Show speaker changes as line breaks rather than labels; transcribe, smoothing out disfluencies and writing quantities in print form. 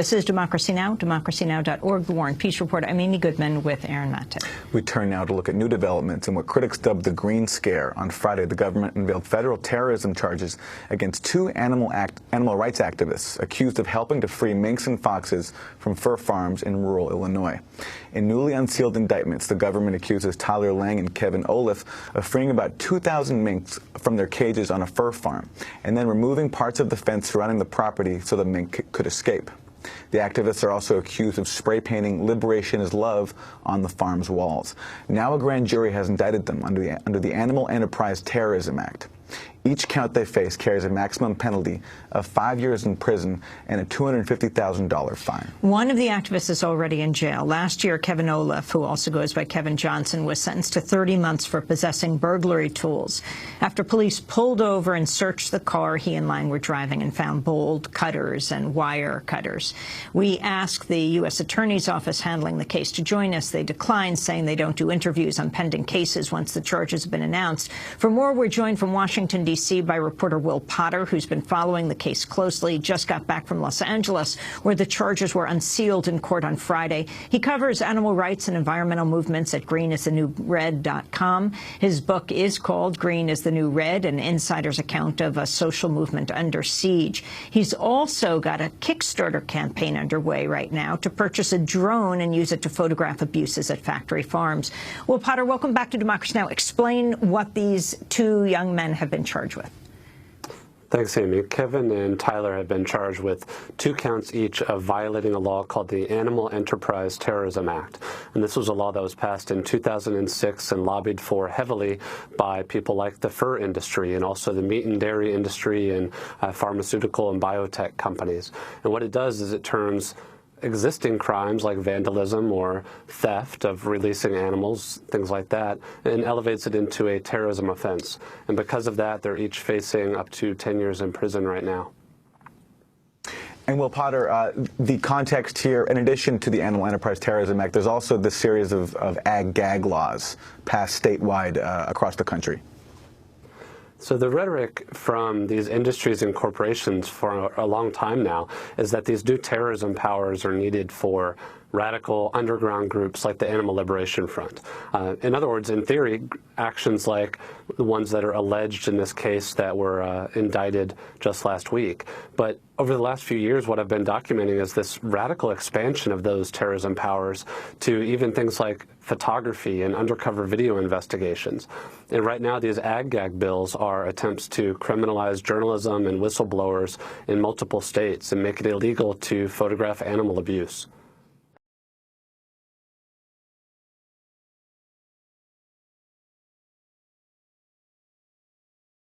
This is Democracy Now!, democracynow.org, The War and Peace Report. I'm Amy Goodman with Aaron Matte.
We turn now to look at new developments in what critics dubbed the Green Scare. On Friday, the government unveiled federal terrorism charges against two animal rights activists accused of helping to free minks and foxes from fur farms in rural Illinois. In newly unsealed indictments, the government accuses Tyler Lang and Kevin Olaf of freeing about 2,000 minks from their cages on a fur farm and then removing parts of the fence surrounding the property so the mink could escape. The activists are also accused of spray painting "Liberation is Love" on the farm's walls. Now a grand jury has indicted them under the Animal Enterprise Terrorism Act. Each count they face carries a maximum penalty of 5 years in prison and a $250,000 fine.
One of the activists is already in jail. Last year, Kevin Olaf, who also goes by Kevin Johnson, was sentenced to 30 months for possessing burglary tools after police pulled over and searched the car he and Lang were driving and found bolt cutters and wire cutters. We asked the U.S. Attorney's Office handling the case to join us. They declined, saying they don't do interviews on pending cases once the charges have been announced. For more, we're joined from Washington, D.C. by reporter Will Potter, who's been following the case closely. Just got back from Los Angeles, where the charges were unsealed in court on Friday. He covers animal rights and environmental movements at greenisthenewred.com. His book is called Green is the New Red, an insider's account of a social movement under siege. He's also got a Kickstarter campaign underway right now to purchase a drone and use it to photograph abuses at factory farms. Will Potter, welcome back to Democracy Now! Explain what these two young men have been charged with.
Thanks, Amy. Kevin and Tyler have been charged with 2 counts each of violating a law called the Animal Enterprise Terrorism Act. And this was a law that was passed in 2006 and lobbied for heavily by people like the fur industry and also the meat and dairy industry and pharmaceutical and biotech companies. And what it does is it turns existing crimes like vandalism or theft of releasing animals, things like that, and elevates it into a terrorism offense. And because of that, they're each facing up to 10 years in prison right now.
And Will Potter, the context here, in addition to the Animal Enterprise Terrorism Act, there's also this series of ag-gag laws passed statewide across the country.
So the rhetoric from these industries and corporations for a long time now is that these new terrorism powers are needed for radical underground groups like the Animal Liberation Front. In other words, in theory, actions like the ones that are alleged in this case that were indicted just last week. But over the last few years, what I've been documenting is this radical expansion of those terrorism powers to even things like photography and undercover video investigations. And right now, these ag-gag bills are attempts to criminalize journalism and whistleblowers in multiple states and make it illegal to photograph animal abuse.